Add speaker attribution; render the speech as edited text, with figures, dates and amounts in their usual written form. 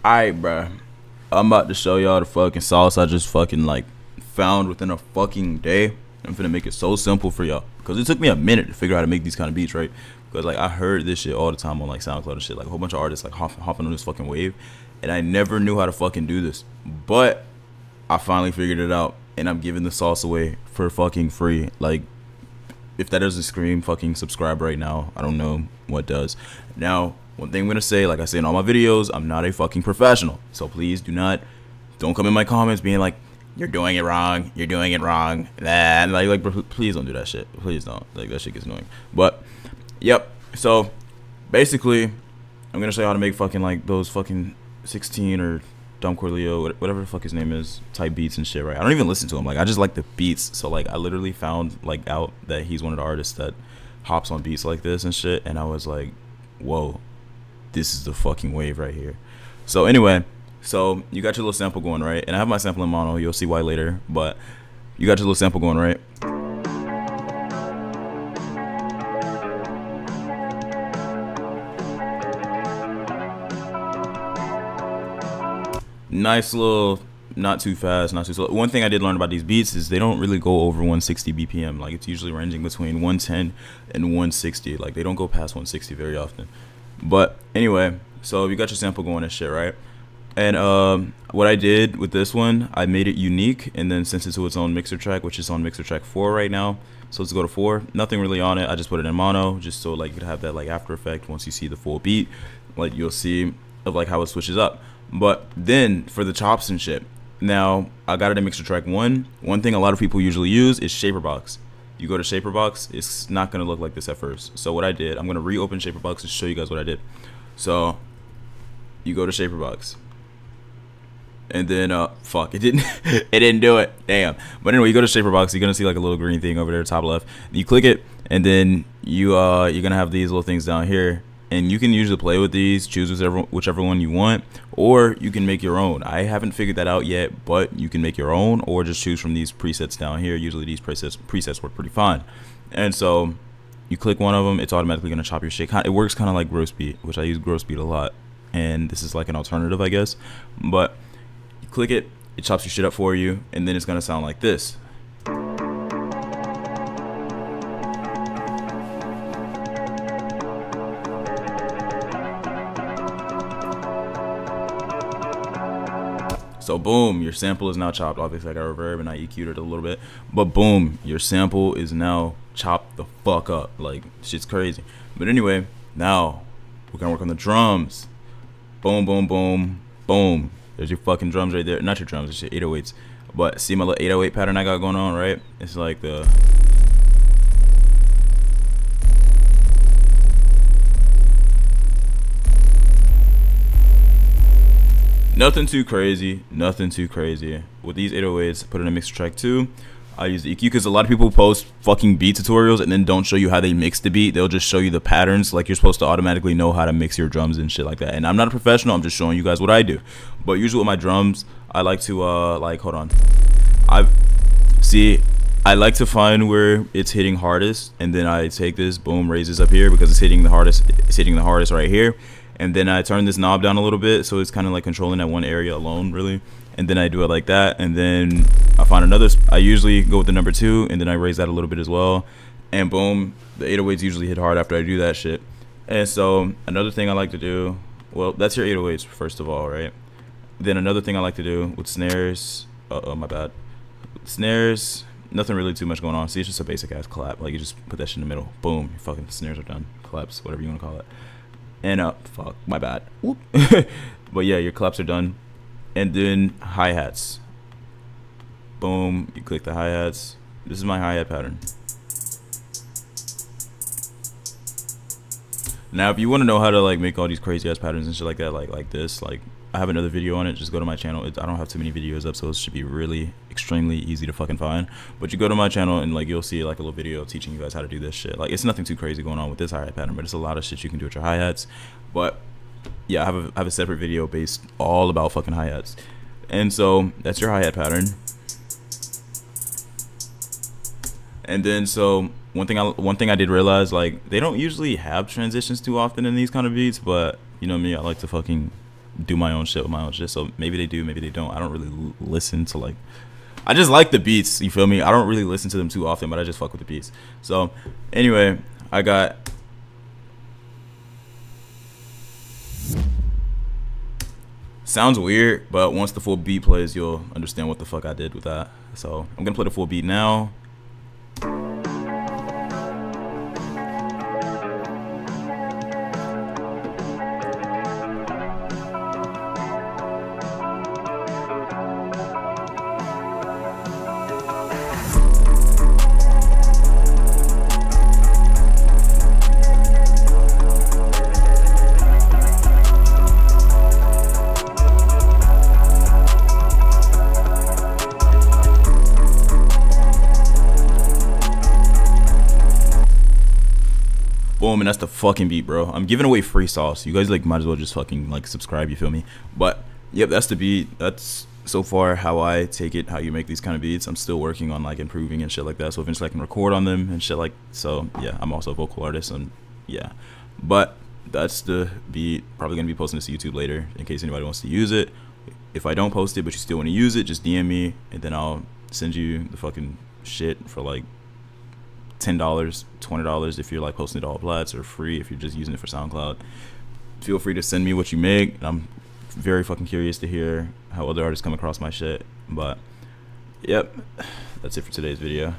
Speaker 1: Alright, bruh. I'm about to show y'all the fucking sauce I just fucking like found within a fucking day. I'm finna make it so simple for y'all because it took me a minute to figure out how to make these kind of beats, right? Because like I heard this shit all the time on like SoundCloud and shit, like a whole bunch of artists like hopping on this fucking wave, and I never knew how to fucking do this. But I finally figured it out, and I'm giving the sauce away for fucking free. Like, if that doesn't scream fucking subscribe right now, I don't know what does. Now, one thing I'm gonna say, like I say in all my videos, I'm not a fucking professional. So please don't come in my comments being like, you're doing it wrong, and like please don't do that shit. Please don't. Like, that shit gets annoying. But yep. So basically, I'm gonna show you how to make fucking like those fucking 16 or Dom Corleo, whatever the fuck his name is, type beats and shit, right? I don't even listen to him. Like, I just like the beats. So like I literally found like out that he's one of the artists that hops on beats like this and shit, and I was like, whoa, this is the fucking wave right here. So anyway, so you got your little sample going, right? And I have my sample in mono, you'll see why later, but you got your little sample going, right? Nice little, not too fast, not too slow. One thing I did learn about these beats is they don't really go over 160 BPM. Like, it's usually ranging between 110 and 160. Like, they don't go past 160 very often. But anyway, so you got your sample going and shit, right? And what I did with this one, I made it unique and then sent it to its own mixer track, which is on mixer track 4 right now. So let's go to 4. Nothing really on it. I just put it in mono just so like you could have that like after effect once you see the full beat. Like, you'll see of like how it switches up. But then for the chops and shit, now I got it in mixer track 1. One thing a lot of people usually use is Shaperbox. You go to Shaperbox, it's not gonna look like this at first. So what I did, I'm gonna reopen Shaperbox and show you guys what I did. So you go to Shaperbox, and then fuck, it didn't do it, damn. But anyway, you go to Shaperbox, you're gonna see like a little green thing over there top left. You click it, and then you're gonna have these little things down here, and you can usually play with these, choose whichever one you want, or you can make your own. I haven't figured that out yet, but you can make your own or just choose from these presets down here. Usually these presets work pretty fine. And so you click one of them, it's automatically gonna chop your shit. It works kind of like gross beat, which I use gross beat a lot, and this is like an alternative, I guess. But you click it, it chops your shit up for you, and then it's gonna sound like this. So boom, your sample is now chopped. Obviously I got reverb and I EQ'd it a little bit, but boom, your sample is now chopped the fuck up. Like, shit's crazy. But anyway, now we're gonna work on the drums. Boom, boom, boom, boom. There's your fucking drums right there. Not your drums, it's your 808s. But see my little 808 pattern I got going on, right? It's like the nothing too crazy, nothing too crazy. With these 808s, put in a mixer track 2. I use the EQ because a lot of people post fucking beat tutorials and then don't show you how they mix the beat. They'll just show you the patterns. Like, you're supposed to automatically know how to mix your drums and shit like that. And I'm not a professional, I'm just showing you guys what I do. But usually with my drums, I like to like, hold on. I like to find where it's hitting hardest, and then I take this, boom, raises up here because it's hitting the hardest right here. And then I turn this knob down a little bit so it's kind of like controlling that one area alone, really. And then I do it like that, and then I find another. I usually go with the number 2, and then I raise that a little bit as well. And boom, the 808s usually hit hard after I do that shit. And so another thing I like to do, well, that's your 808s first of all, right? Then another thing I like to do with snares, my bad. With snares, nothing really too much going on. See, it's just a basic ass clap. Like, you just put that shit in the middle, boom, your fucking snares are done. Claps, whatever you want to call it. And fuck, my bad. Whoop. But yeah, your claps are done. And then hi-hats. Boom, you click the hi-hats. This is my hi-hat pattern. Now, if you want to know how to like make all these crazy ass patterns and shit like that, like this, like I have another video on it. Just go to my channel. I don't have too many videos up, so it should be really extremely easy to fucking find. But you go to my channel and like you'll see like a little video teaching you guys how to do this shit. Like, it's nothing too crazy going on with this hi-hat pattern, but it's a lot of shit you can do with your hi-hats. But yeah, I have a separate video based all about fucking hi-hats. And so that's your hi-hat pattern. And then so one thing I did realize, like, they don't usually have transitions too often in these kind of beats, but you know me, I like to fucking do my own shit with my own shit. So maybe they do, maybe they don't. I don't really listen to like. I just like the beats. You feel me? I don't really listen to them too often, but I just fuck with the beats. So anyway, I got. Sounds weird, but once the full beat plays, you'll understand what the fuck I did with that. So I'm gonna play the full beat now. Boom, and that's the fucking beat, bro. I'm giving away free sauce. You guys like might as well just fucking like subscribe, you feel me? But yep, that's the beat. That's so far how I take it, how you make these kind of beats. I'm still working on like improving and shit like that. So eventually I can record on them and shit like so. Yeah, I'm also a vocal artist and yeah. But that's the beat. Probably gonna be posting this to YouTube later in case anybody wants to use it. If I don't post it but you still want to use it, just DM me and then I'll send you the fucking shit for like $10, $20 if you're like posting it to all plats, or free if you're just using it for SoundCloud. Feel free to send me what you make. I'm very fucking curious to hear how other artists come across my shit. But yep, that's it for today's video.